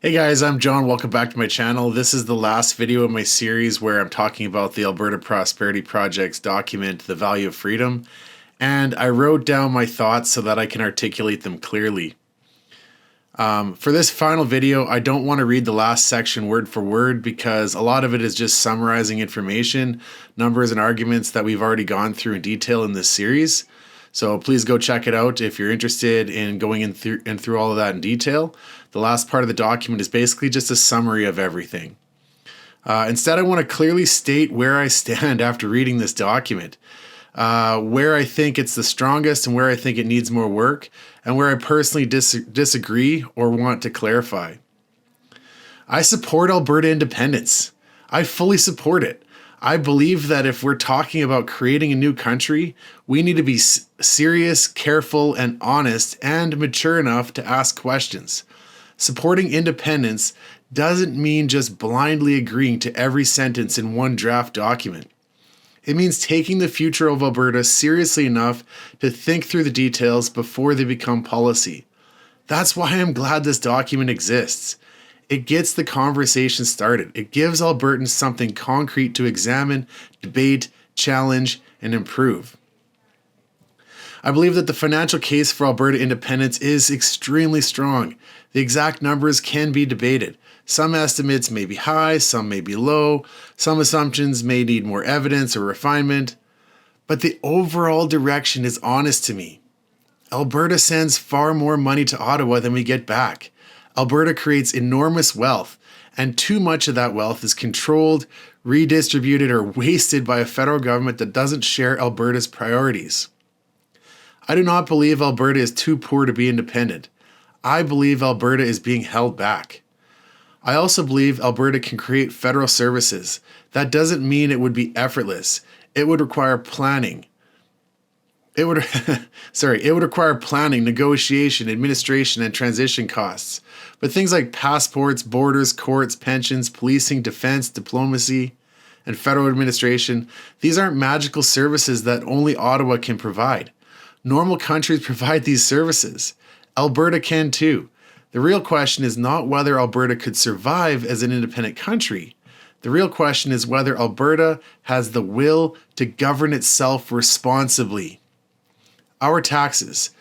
Hey guys, I'm John. Welcome back to my channel. This is the last video in my series where I'm talking about the Alberta Prosperity Project's document, The Value of Freedom, and I wrote down my thoughts so that I can articulate them clearly. For this final video, I don't want to read the last section word for word because a lot of it is just summarizing information, numbers, and arguments that we've already gone through in detail in this series. So please go check it out if you're interested in going in through all of that in detail. The last part of the document is basically just a summary of everything. Instead, I want to clearly state where I stand after reading this document, where I think it's the strongest and where I think it needs more work, and where I personally disagree or want to clarify. I support Alberta independence. I fully support it. I believe that if we're talking about creating a new country, we need to be serious, careful, and honest, and mature enough to ask questions. Supporting independence doesn't mean just blindly agreeing to every sentence in one draft document. It means taking the future of Alberta seriously enough to think through the details before they become policy. That's why I'm glad this document exists. It gets the conversation started. It gives Albertans something concrete to examine, debate, challenge, and improve. I believe that the financial case for Alberta independence is extremely strong. The exact numbers can be debated. Some estimates may be high, some may be low, some assumptions may need more evidence or refinement, but the overall direction is honest to me. Alberta sends far more money to Ottawa than we get back. Alberta creates enormous wealth, and too much of that wealth is controlled, redistributed, or wasted by a federal government that doesn't share Alberta's priorities. I do not believe Alberta is too poor to be independent. I believe Alberta is being held back. I also believe Alberta can create federal services. That doesn't mean it would be effortless. It would require planning. It would require planning, negotiation, administration, and transition costs. But things like passports, borders, courts, pensions, policing, defense, diplomacy, and federal administration, these aren't magical services that only Ottawa can provide. Normal countries provide these services. Alberta can too. The real question is not whether Alberta could survive as an independent country. The real question is whether Alberta has the will to govern itself responsibly. On taxes,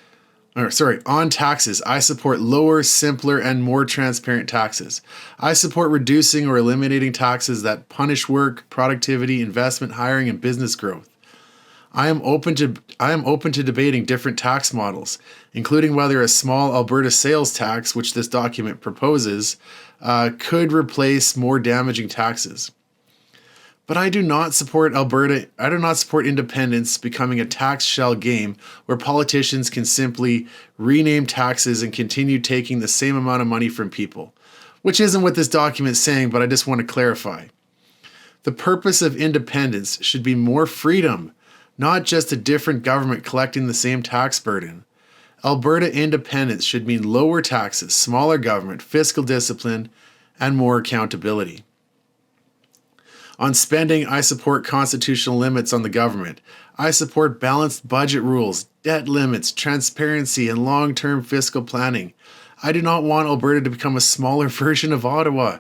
I support lower, simpler, and more transparent taxes. I support reducing or eliminating taxes that punish work, productivity, investment, hiring, and business growth. I am open to debating different tax models, including whether a small Alberta sales tax, which this document proposes, could replace more damaging taxes. But I do not support independence becoming a tax shell game where politicians can simply rename taxes and continue taking the same amount of money from people, which isn't what this document is saying, but I just want to clarify. The purpose of independence should be more freedom, not just a different government collecting the same tax burden. Alberta independence should mean lower taxes, smaller government, fiscal discipline, and more accountability. On spending, I support constitutional limits on the government. I support balanced budget rules, debt limits, transparency, and long-term fiscal planning. I do not want Alberta to become a smaller version of Ottawa.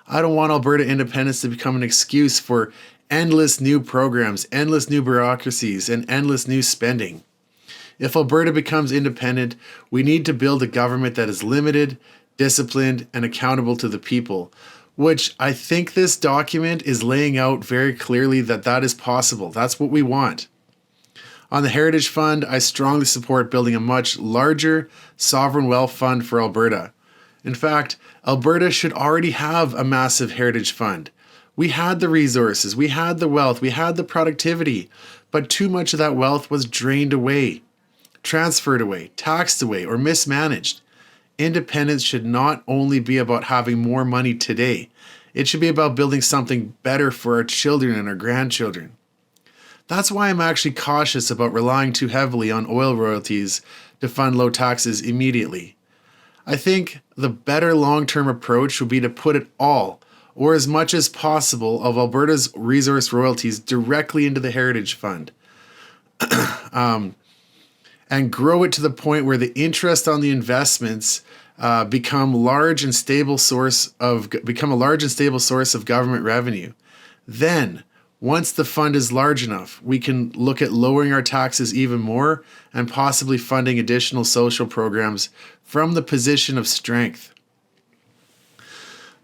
I don't want Alberta independence to become an excuse for endless new programs, endless new bureaucracies, and endless new spending. If Alberta becomes independent, we need to build a government that is limited, disciplined, and accountable to the people, which I think this document is laying out very clearly that is possible. That's what we want. On the Heritage Fund, I strongly support building a much larger sovereign wealth fund for Alberta. In fact, Alberta should already have a massive Heritage Fund. We had the resources, we had the wealth, we had the productivity, but too much of that wealth was drained away, transferred away, taxed away, or mismanaged. Independence should not only be about having more money today, it should be about building something better for our children and our grandchildren. That's why I'm actually cautious about relying too heavily on oil royalties to fund low taxes immediately. I think the better long-term approach would be to put it all, or as much as possible, of Alberta's resource royalties directly into the Heritage Fund. And grow it to the point where the interest on the investments become a large and stable source of government revenue. Then, once the fund is large enough, we can look at lowering our taxes even more and possibly funding additional social programs from the position of strength.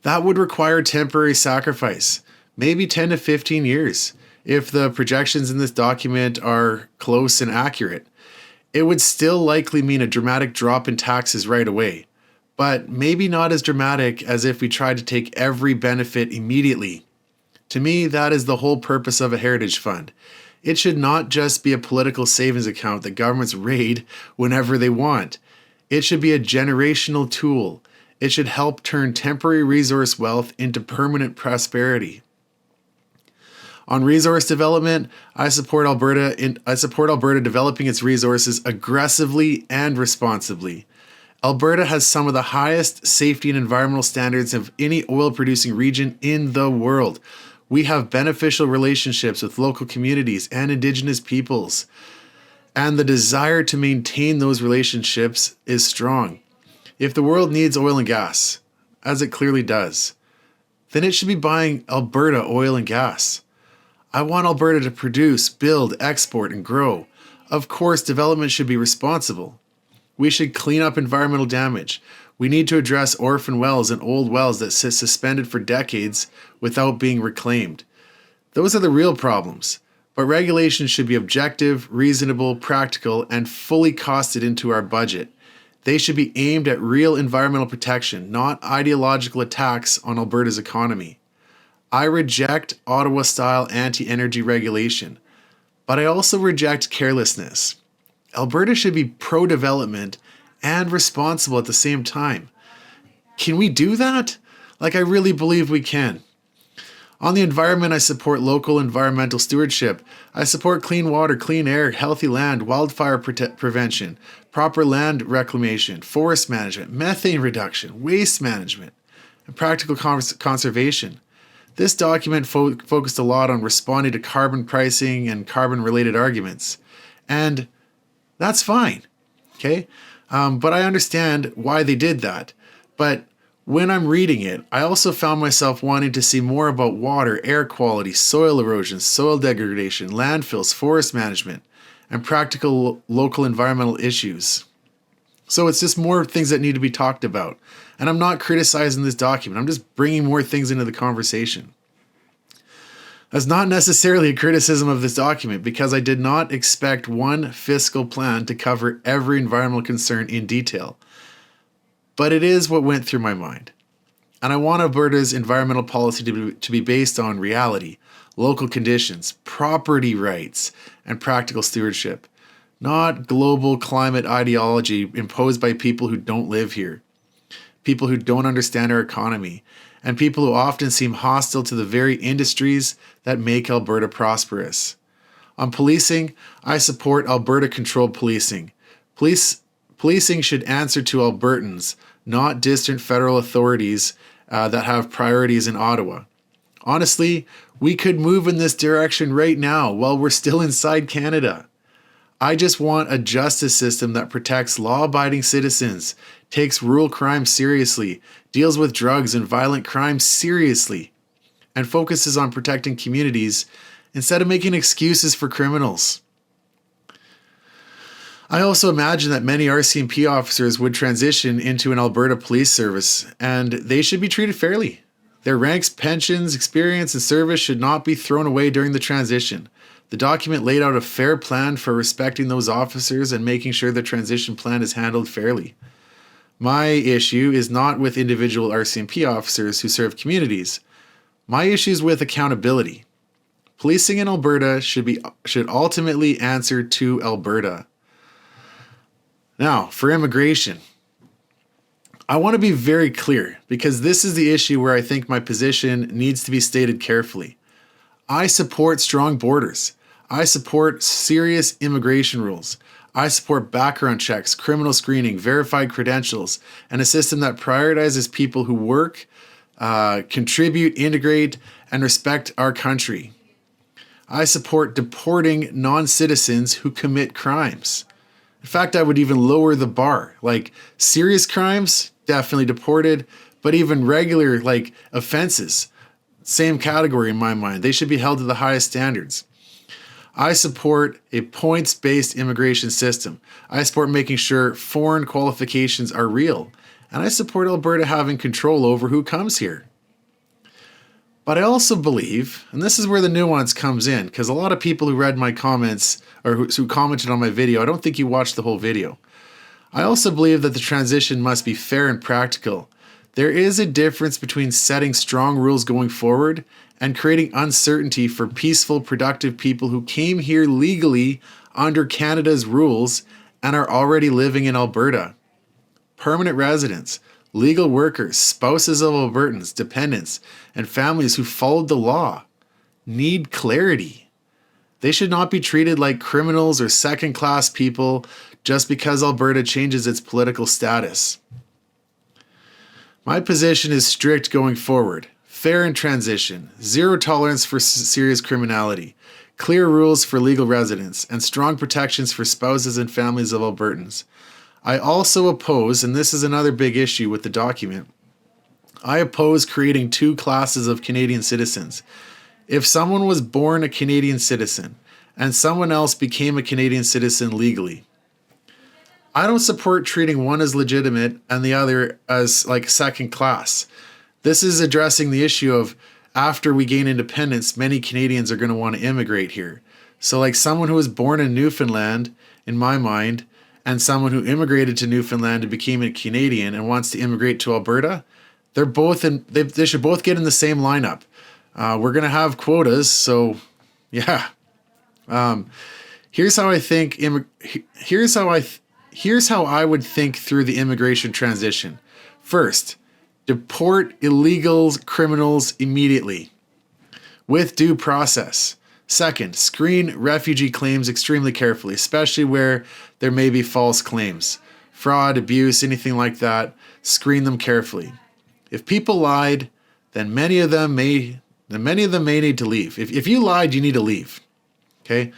That would require temporary sacrifice, maybe 10 to 15 years, if the projections in this document are close and accurate. It would still likely mean a dramatic drop in taxes right away, but maybe not as dramatic as if we tried to take every benefit immediately. To me, that is the whole purpose of a heritage fund. It should not just be a political savings account that governments raid whenever they want. It should be a generational tool. It should help turn temporary resource wealth into permanent prosperity. On resource development, I support Alberta developing its resources aggressively and responsibly. Alberta has some of the highest safety and environmental standards of any oil-producing region in the world. We have beneficial relationships with local communities and Indigenous peoples, and the desire to maintain those relationships is strong. If the world needs oil and gas, as it clearly does, then it should be buying Alberta oil and gas. I want Alberta to produce, build, export, and grow. Of course, development should be responsible. We should clean up environmental damage. We need to address orphan wells and old wells that sit suspended for decades without being reclaimed. Those are the real problems. But regulations should be objective, reasonable, practical, and fully costed into our budget. They should be aimed at real environmental protection, not ideological attacks on Alberta's economy. I reject Ottawa-style anti-energy regulation, but I also reject carelessness. Alberta should be pro-development and responsible at the same time. Can we do that? I really believe we can. On the environment, I support local environmental stewardship. I support clean water, clean air, healthy land, wildfire prevention, proper land reclamation, forest management, methane reduction, waste management, and practical conservation. This document focused a lot on responding to carbon pricing and carbon-related arguments. And that's fine, okay? But I understand why they did that. But when I'm reading it, I also found myself wanting to see more about water, air quality, soil erosion, soil degradation, landfills, forest management, and practical local environmental issues. So it's just more things that need to be talked about. And I'm not criticizing this document. I'm just bringing more things into the conversation. That's not necessarily a criticism of this document because I did not expect one fiscal plan to cover every environmental concern in detail. But it is what went through my mind. And I want Alberta's environmental policy to be based on reality, local conditions, property rights, and practical stewardship, not global climate ideology imposed by people who don't live here, people who don't understand our economy, and people who often seem hostile to the very industries that make Alberta prosperous. On policing, I support Alberta-controlled policing. Policing should answer to Albertans, not distant federal authorities that have priorities in Ottawa. Honestly, we could move in this direction right now while we're still inside Canada. I just want a justice system that protects law-abiding citizens, takes rural crime seriously, deals with drugs and violent crime seriously, and focuses on protecting communities instead of making excuses for criminals. I also imagine that many RCMP officers would transition into an Alberta police service, and they should be treated fairly. Their ranks, pensions, experience, and service should not be thrown away during the transition. The document laid out a fair plan for respecting those officers and making sure the transition plan is handled fairly. My issue is not with individual RCMP officers who serve communities. My issue is with accountability. Policing in Alberta should ultimately answer to Alberta. Now, for immigration, I want to be very clear because this is the issue where I think my position needs to be stated carefully. I support strong borders. I support serious immigration rules. I support background checks, criminal screening, verified credentials, and a system that prioritizes people who work, contribute, integrate, and respect our country. I support deporting non-citizens who commit crimes. In fact, I would even lower the bar. Serious crimes, definitely deported, but even regular like offenses, same category in my mind. They should be held to the highest standards. I support a points-based immigration system. I support making sure foreign qualifications are real. And I support Alberta having control over who comes here. But I also believe, and this is where the nuance comes in, because a lot of people who read my comments or who commented on my video, I don't think you watched the whole video. I also believe that the transition must be fair and practical. There is a difference between setting strong rules going forward and creating uncertainty for peaceful, productive people who came here legally under Canada's rules and are already living in Alberta. Permanent residents, legal workers, spouses of Albertans, dependents, and families who followed the law need clarity. They should not be treated like criminals or second-class people just because Alberta changes its political status. My position is strict going forward. Fair in transition, zero tolerance for serious criminality, clear rules for legal residents, and strong protections for spouses and families of Albertans. I also oppose, and this is another big issue with the document, I oppose creating two classes of Canadian citizens. If someone was born a Canadian citizen and someone else became a Canadian citizen legally, I don't support treating one as legitimate and the other as like second class. This is addressing the issue of after we gain independence, many Canadians are going to want to immigrate here. So like someone who was born in Newfoundland, in my mind, and someone who immigrated to Newfoundland and became a Canadian and wants to immigrate to Alberta, they're both in. They should both get in the same lineup. We're going to have quotas, so yeah. Here's how I think. Here's how I would think through the immigration transition. First, deport illegal criminals immediately with due process. Second, screen refugee claims extremely carefully, especially where there may be false claims. Fraud, abuse, anything like that, screen them carefully. If people lied, then many of them may need to leave. If you lied, you need to leave. Okay?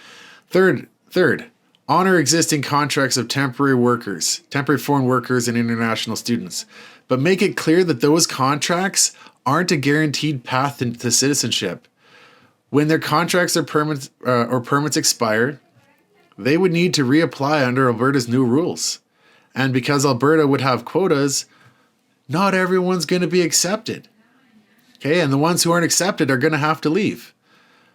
Third, honor existing contracts of temporary foreign workers and international students. But make it clear that those contracts aren't a guaranteed path to citizenship. When their contracts or permits expire, they would need to reapply under Alberta's new rules. And because Alberta would have quotas, not everyone's going to be accepted. Okay, and the ones who aren't accepted are going to have to leave.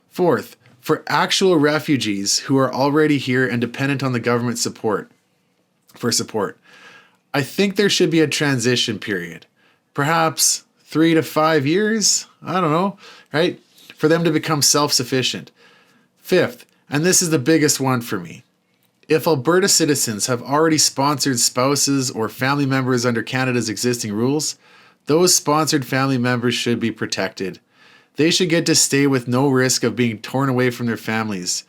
Fourth, for actual refugees who are already here and dependent on the government support, I think there should be a transition period. Perhaps 3 to 5 years, I don't know, right? For them to become self-sufficient. Fifth, and this is the biggest one for me, if Alberta citizens have already sponsored spouses or family members under Canada's existing rules, those sponsored family members should be protected. They should get to stay with no risk of being torn away from their families.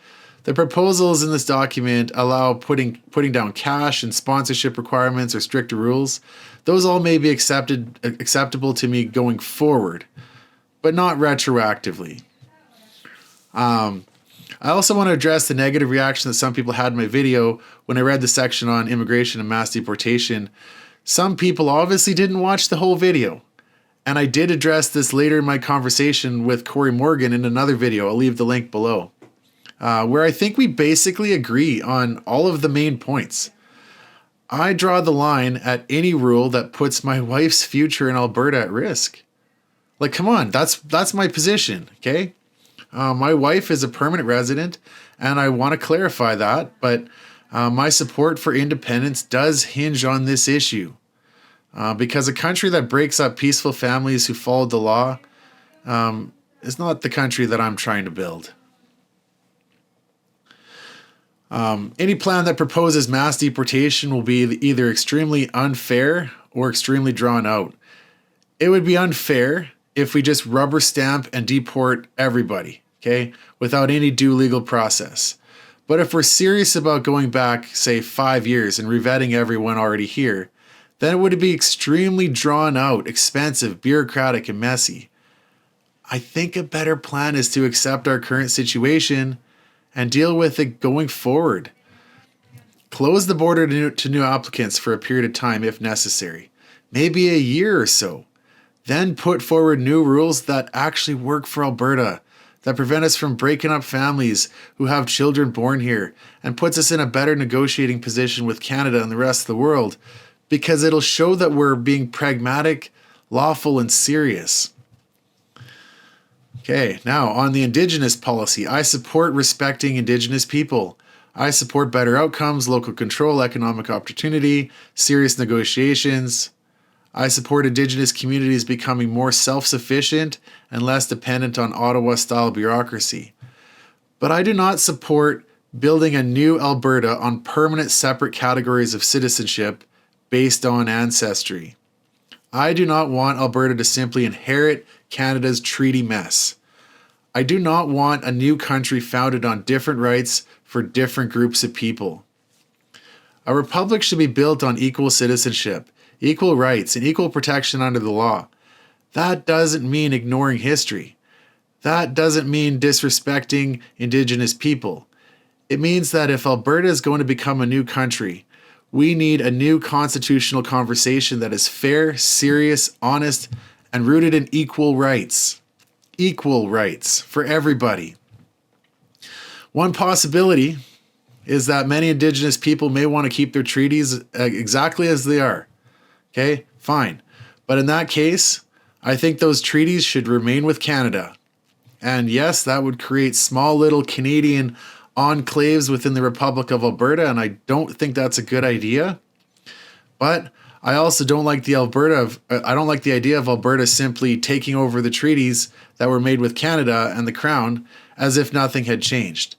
The proposals in this document allow putting down cash and sponsorship requirements or stricter rules. Those all may be acceptable to me going forward, but not retroactively. I also want to address the negative reaction that some people had in my video when I read the section on immigration and mass deportation. Some people obviously didn't watch the whole video. And I did address this later in my conversation with Corey Morgan in another video. I'll leave the link below. Where I think we basically agree on all of the main points. I draw the line at any rule that puts my wife's future in Alberta at risk. Like, come on, that's my position, okay? My wife is a permanent resident, and I want to clarify that, but my support for independence does hinge on this issue. Because a country that breaks up peaceful families who followed the law is not the country that I'm trying to build. Any plan that proposes mass deportation will be either extremely unfair or extremely drawn out. It would be unfair if we just rubber stamp and deport everybody, okay, without any due legal process. But if we're serious about going back, say, 5 years and revetting everyone already here, then it would be extremely drawn out, expensive, bureaucratic, and messy. I think a better plan is to accept our current situation and deal with it going forward. Close the border to new applicants for a period of time if necessary. maybe a year or so. Then put forward new rules that actually work for Alberta, that prevent us from breaking up families who have children born here, and puts us in a better negotiating position with Canada and the rest of the world, because it'll show that we're being pragmatic, lawful, and serious. Okay, now on the Indigenous policy, I support respecting Indigenous people. I support better outcomes, local control, economic opportunity, serious negotiations. I support Indigenous communities becoming more self-sufficient and less dependent on Ottawa-style bureaucracy. But I do not support building a new Alberta on permanent separate categories of citizenship based on ancestry. I do not want Alberta to simply inherit Canada's treaty mess. I do not want a new country founded on different rights for different groups of people. A republic should be built on equal citizenship, equal rights, and equal protection under the law. That doesn't mean ignoring history. That doesn't mean disrespecting Indigenous people. It means that if Alberta is going to become a new country, we need a new constitutional conversation that is fair, serious, honest, and rooted in equal rights. Equal rights for everybody. One possibility is that many Indigenous people may want to keep their treaties exactly as they are. Okay, fine. But in that case, I think those treaties should remain with Canada. And yes, that would create small little Canadian enclaves within the Republic of Alberta, and I don't think that's a good idea. But I also don't like the idea of Alberta simply taking over the treaties that were made with Canada and the Crown as if nothing had changed.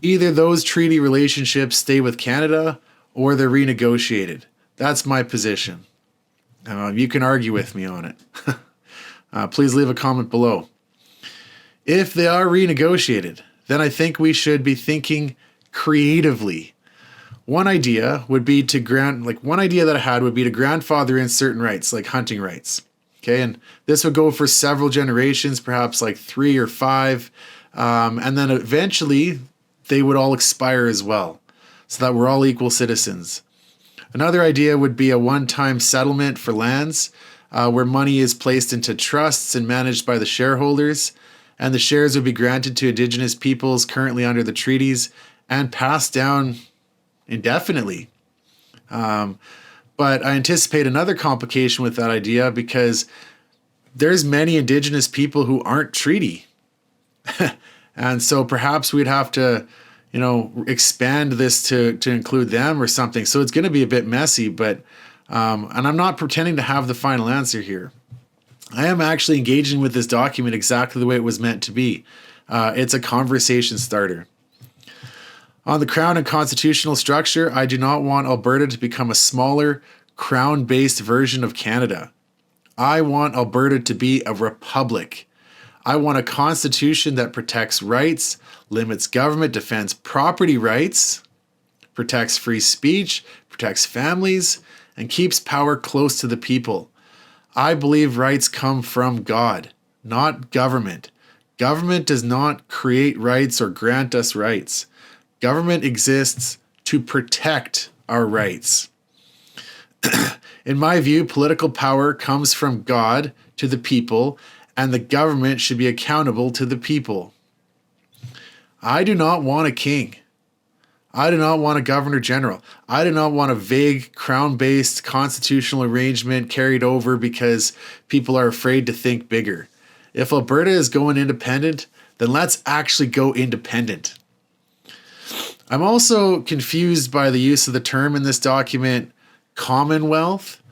Either those treaty relationships stay with Canada or they're renegotiated. That's my position. You can argue with me on it. Please leave a comment below. If they are renegotiated, then I think we should be thinking creatively. One idea that I had would be to grandfather in certain rights, like hunting rights. Okay, and this would go for several generations, perhaps like 3 or 5, and then eventually they would all expire as well, so that we're all equal citizens. Another idea would be a one-time settlement for lands, where money is placed into trusts and managed by the shareholders, and the shares would be granted to Indigenous peoples currently under the treaties and passed down indefinitely. But I anticipate another complication with that idea because there's many Indigenous people who aren't treaty. And so perhaps we'd have to, expand this to include them or something. So it's going to be a bit messy, but, and I'm not pretending to have the final answer here. I am actually engaging with this document exactly the way it was meant to be. It's a conversation starter. On the Crown and constitutional structure, I do not want Alberta to become a smaller, Crown-based version of Canada. I want Alberta to be a republic. I want a constitution that protects rights, limits government, defends property rights, protects free speech, protects families, and keeps power close to the people. I believe rights come from God, not government. Government does not create rights or grant us rights. Government exists to protect our rights. In my view, political power comes from God to the people, and the government should be accountable to the people. I do not want a king. I do not want a governor general. I do not want a vague crown-based constitutional arrangement carried over because people are afraid to think bigger. If Alberta is going independent, then let's actually go independent. I'm also confused by the use of the term in this document, Commonwealth.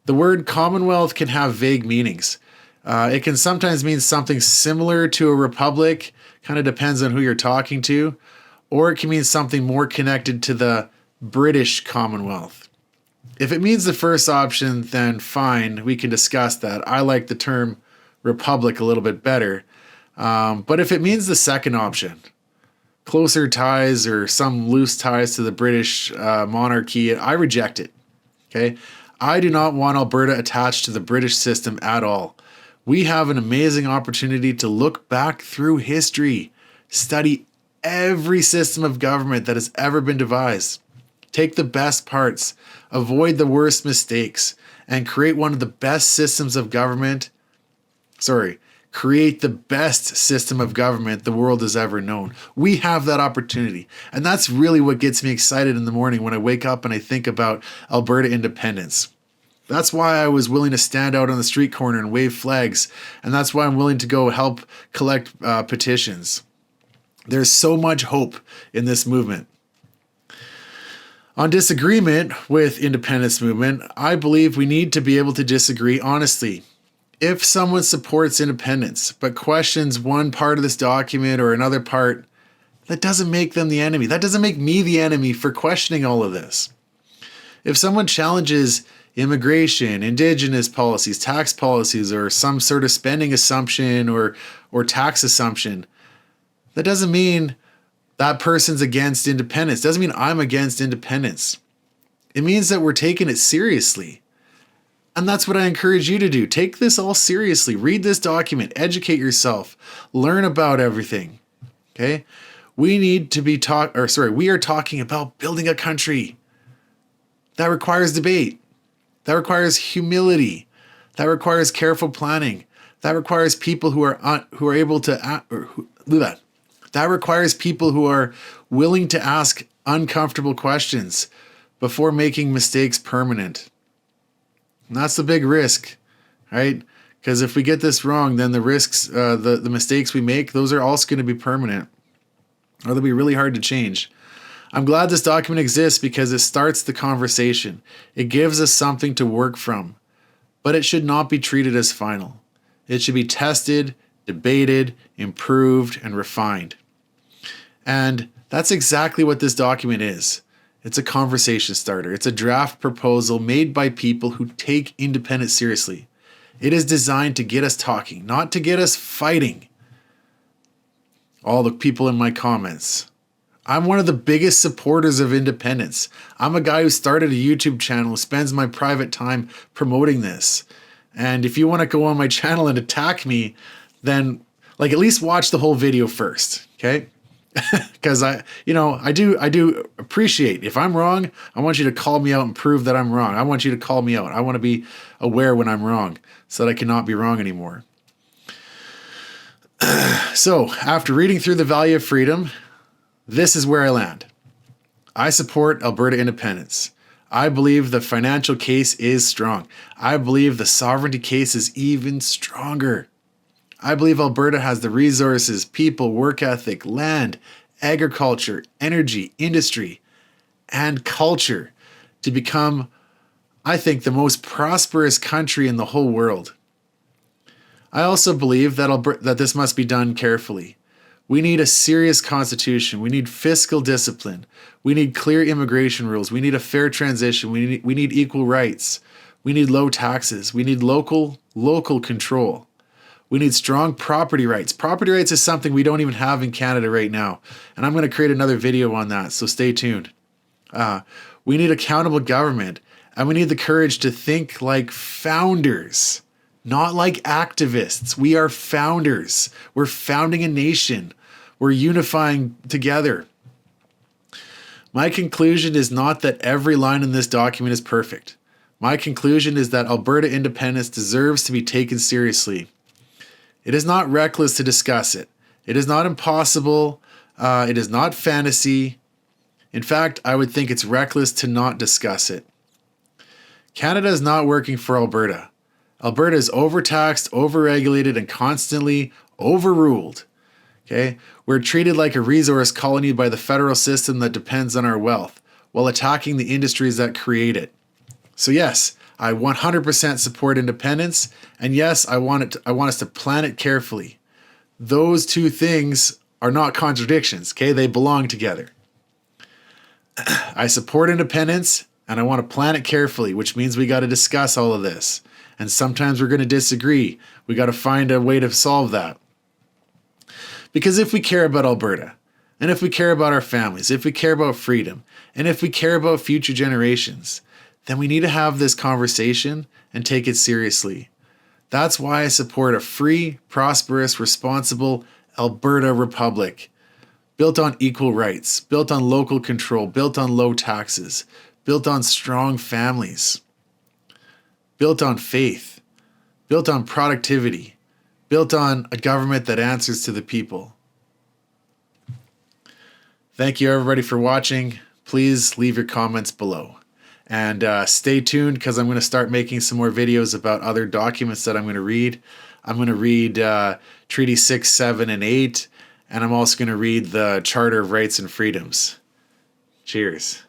The word Commonwealth can have vague meanings. It can sometimes mean something similar to a republic, kind of depends on who you're talking to, or it can mean something more connected to the British Commonwealth. If it means the first option, then fine, we can discuss that. I like the term republic a little bit better. But if it means the second option, closer ties or some loose ties to the British monarchy, I reject it. Okay? I do not want Alberta attached to the British system at all. We have an amazing opportunity to look back through history, study every system of government that has ever been devised. Take the best parts, avoid the worst mistakes, and create one of the best systems of government. Create the best system of government the world has ever known. We have that opportunity. And that's really what gets me excited in the morning when I wake up and I think about Alberta independence. That's why I was willing to stand out on the street corner and wave flags. And that's why I'm willing to go help collect petitions. There's so much hope in this movement. On disagreement with independence movement, I believe we need to be able to disagree honestly. If someone supports independence but questions one part of this document or another part, that doesn't make them the enemy. That doesn't make me the enemy for questioning all of this. If someone challenges immigration, Indigenous policies, tax policies, or some sort of spending assumption or tax assumption, that doesn't mean that person's against independence. Doesn't mean I'm against independence. It means that we're taking it seriously. And that's what I encourage you to do. Take this all seriously. Read this document. Educate yourself. Learn about everything. Okay? We are talking about building a country. That requires debate. That requires humility. That requires careful planning. That requires people who are able to that requires people who are willing to ask uncomfortable questions before making mistakes permanent. And that's the big risk, right? Because if we get this wrong, then the risks, the mistakes we make, those are also going to be permanent, or they'll be really hard to change. I'm glad this document exists because it starts the conversation. It gives us something to work from, but it should not be treated as final. It should be tested, debated, improved, and refined. And that's exactly what this document is. It's a conversation starter. It's a draft proposal made by people who take independence seriously. It is designed to get us talking, not to get us fighting. All the people in my comments. I'm one of the biggest supporters of independence. I'm a guy who started a YouTube channel, who spends my private time promoting this. And if you want to go on my channel and attack me, then at least watch the whole video first, okay? Because I do appreciate, if I'm wrong, I want you to call me out and prove that I'm wrong. I want you to call me out. I want to be aware when I'm wrong so that I cannot be wrong anymore. So after reading through the value of freedom, this is where I land. I support Alberta independence. I believe the financial case is strong. I believe the sovereignty case is even stronger. I believe Alberta has the resources, people, work ethic, land, agriculture, energy, industry, and culture to become, I think, the most prosperous country in the whole world. I also believe that this must be done carefully. We need a serious constitution. We need fiscal discipline. We need clear immigration rules. We need a fair transition. We need equal rights. We need low taxes. We need local control. We need strong property rights. Property rights is something we don't even have in Canada right now. And I'm going to create another video on that, so stay tuned. We need accountable government. And we need the courage to think like founders, not like activists. We are founders. We're founding a nation. We're unifying together. My conclusion is not that every line in this document is perfect. My conclusion is that Alberta independence deserves to be taken seriously. It is not reckless to discuss it. It is not impossible. It is not fantasy. In fact, I would think it's reckless to not discuss it. Canada is not working for Alberta. Alberta is overtaxed, overregulated, and constantly overruled. Okay? We're treated like a resource colony by the federal system that depends on our wealth, while attacking the industries that create it. So yes, I 100% support independence, and yes, I want us to plan it carefully. Those two things are not contradictions, okay? They belong together. I support independence, and I want to plan it carefully, which means we got to discuss all of this. And sometimes we're going to disagree. We got to find a way to solve that. Because if we care about Alberta, and if we care about our families, if we care about freedom, and if we care about future generations, then we need to have this conversation and take it seriously. That's why I support a free, prosperous, responsible Alberta Republic, built on equal rights, built on local control, built on low taxes, built on strong families. built on faith, built on productivity, built on a government that answers to the people. Thank you everybody for watching. Please leave your comments below. And stay tuned, because I'm going to start making some more videos about other documents that I'm going to read. I'm going to read Treaty 6, 7, and 8, and I'm also going to read the Charter of Rights and Freedoms. Cheers.